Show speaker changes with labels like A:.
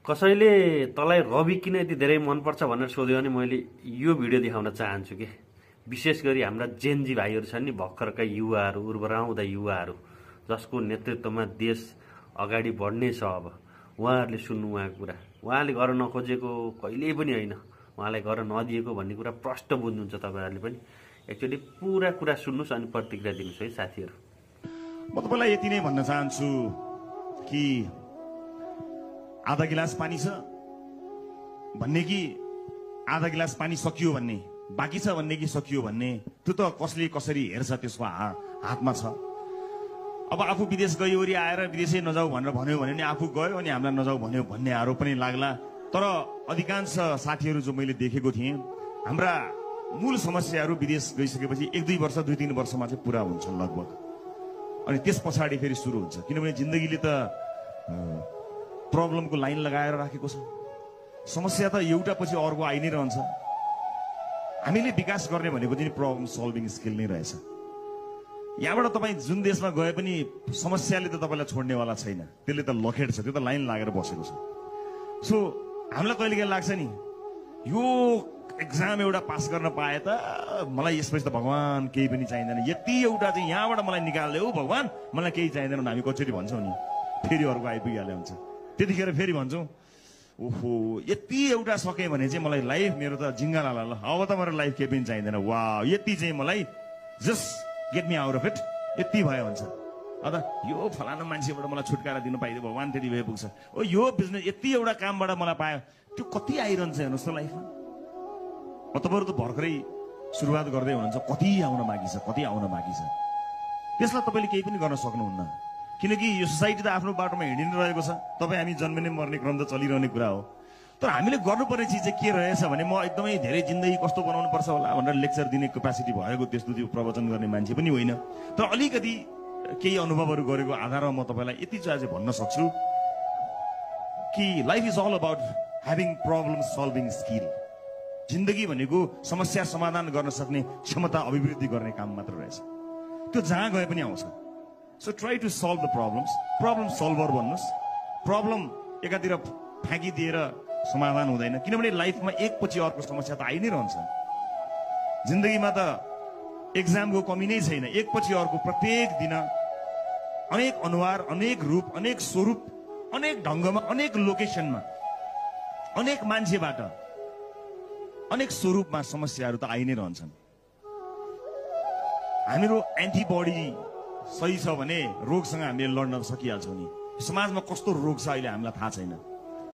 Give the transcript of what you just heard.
A: कसैले तँलाई रवि किन यति धेरै मनपर्छ भनेर सोध्यो भने मैले यो भिडियो देखाउन चाहन्छु कि विशेष गरी हाम्रा जेनजी भाइहरू छन् नि, भर्खरका युवाहरू, उर्वराउँदा युवाहरू, जसको नेतृत्वमा देश अगाडि बढ्ने छ। अब उहाँहरूले सुन्नु उहाँको कुरा। उहाँले गर्न नखोजेको कहिल्यै पनि होइन, उहाँलाई गर्न नदिएको भन्ने कुरा प्रष्ट बुझ्नुहुन्छ तपाईँहरूले पनि। एक्चुअली पुरा कुरा सुन्नुहोस् अनि प्रतिक्रिया दिनुहोस् है साथीहरू।
B: म तपाईँलाई यति नै भन्न चाहन्छु कि आधा गिलास पानी छ भन्ने कि आधा गिलास पानी सकियो भन्ने, बाँकी छ भन्ने कि सकियो भन्ने, त्यो त कसले कसरी हेर्छ त्यसको हातमा छ। अब आफू विदेश गइवरी आएर विदेशै नजाऊ भनेर भन्यो भने नि आफू गयो अनि हामीलाई नजाऊ भन्यो भन्ने आरोप पनि लाग्ला। तर अधिकांश साथीहरू जो मैले देखेको थिएँ, हाम्रा मूल समस्याहरू विदेश गइसकेपछि 1-2 वर्ष 2-3 वर्षमा चाहिँ पुरा हुन्छन् लगभग, अनि त्यस पछाडि फेरि सुरु हुन्छ। किनभने जिन्दगीले त प्रब्लमको लाइन लगाएर राखेको छ। समस्या त एउटा पछि अर्को आइ नै रहन्छ। हामीले विकास गर्ने भनेको चाहिँ प्रब्लम सल्भिङ स्किल नै रहेछ। यहाँबाट तपाईँ जुन देशमा गए पनि समस्याले त तपाईँलाई छोड्नेवाला छैन, त्यसले त लखेट छ, त्यो त लाइन लागेर बसेको छ। सो हामीलाई कहिले काहीँ लाग्छ नि, यो एक्जाम एउटा पास गर्न पाए त मलाई यसपछि त भगवान् केही पनि चाहिँदैन, यति एउटा चाहिँ यहाँबाट मलाई निकाल्दै हो भगवान्, मलाई केही चाहिँदैन हामी कसरी भन्छौँ नि, फेरि अर्को आइपुगिहाल्यो हुन्छ। त्यतिखेर फेरि भन्छौँ ओहो यति एउटा सकेँ भने चाहिँ मलाई लाइफ मेरो त जिङ्गा लाला, ल अब त मेरो लाइफ केही पनि चाहिँदैन, वा यति चाहिँ मलाई just get me out of it, यति भयो हुन्छ। अन्त यो फलाना मान्छेबाट मलाई छुटकारा दिनु पाइदियो भगवान्, त्यति भए पुग्छ। ओ यो बिजनेस यति एउटा कामबाट मलाई पायो, त्यो कति आइरहन्छ हेर्नुहोस् त लाइफमा। तपाईँहरू त भर्खरै सुरुवात गर्दै हुनुहुन्छ, कति आउन बाँकी छ, कति आउन बाँकी छ। त्यसलाई तपाईँले केही पनि गर्न सक्नुहुन्न, किनकि यो सोसाइटी त आफ्नो बाटोमा हिँडिरहेको छ। तपाईँ हामी जन्मिने मर्ने क्रम त चलिरहने कुरा हो। तर हामीले गर्नुपर्ने चिज चाहिँ के रहेछ भने, म एकदमै धेरै जिन्दगी कस्तो बनाउनु पर्छ होला भनेर लेक्चर दिने क्यापासिटी भएको त्यस्तो त्यो प्रवचन गर्ने मान्छे पनि होइन। तर अलिकति केही अनुभवहरू गरेको आधारमा म तपाईँलाई यति चाहिँ आज भन्न सक्छु कि life is all about having problem solving skill. जिन्दगी भनेको समस्या समाधान गर्न सक्ने क्षमता अभिवृद्धि गर्ने काम मात्र रहेछ। त्यो जहाँ गए पनि आउँछ। So try to solve the problems. Problem solver भन्नुहोस्। प्रब्लम एकातिर फ्याँकिदिएर समाधान हुँदैन, किनभने लाइफमा एकपछि अर्को समस्या त आइ नै रहन्छ। जिन्दगीमा त एक्जामको कमी नै छैन, एकपछि अर्को प्रत्येक दिन अनेक अनुहार, अनेक रूप, अनेक स्वरूप, अनेक ढङ्गमा, अनेक लोकेसनमा, अनेक मान्छेबाट, अनेक स्वरूपमा समस्याहरू त आइ नै रहन्छन्। हाम्रो एन्टिबडी सही छ भने रोगसँग हामीले लड्न सकिहाल्छौँ नि। समाजमा कस्तो रोग छ अहिले हामीलाई थाहा छैन।